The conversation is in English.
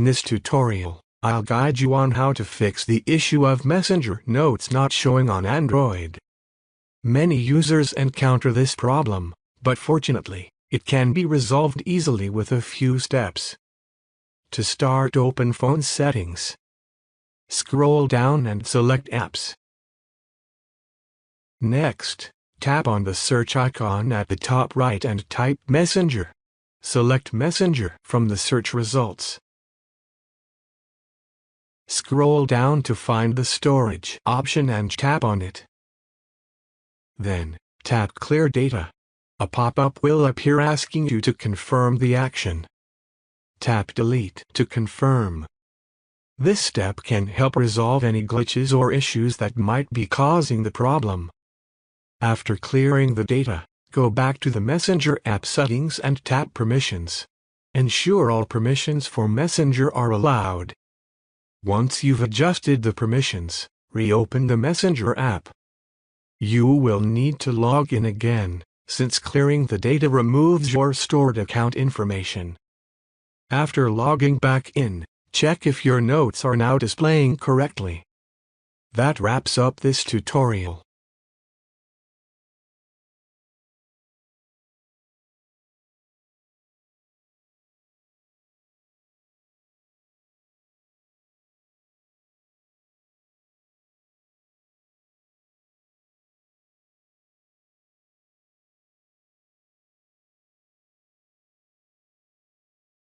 In this tutorial, I'll guide you on how to fix the issue of Messenger notes not showing on Android. Many users encounter this problem, but fortunately, it can be resolved easily with a few steps. To start, open Phone Settings. Scroll down and select Apps. Next, tap on the search icon at the top right and type Messenger. Select Messenger from the search results. Scroll down to find the storage option and tap on it. Then, tap Clear Data. A pop-up will appear asking you to confirm the action. Tap Delete to confirm. This step can help resolve any glitches or issues that might be causing the problem. After clearing the data, go back to the Messenger app settings and tap Permissions. Ensure all permissions for Messenger are allowed. Once you've adjusted the permissions, reopen the Messenger app. You will need to log in again, since clearing the data removes your stored account information. After logging back in, check if your notes are now displaying correctly. That wraps up this tutorial.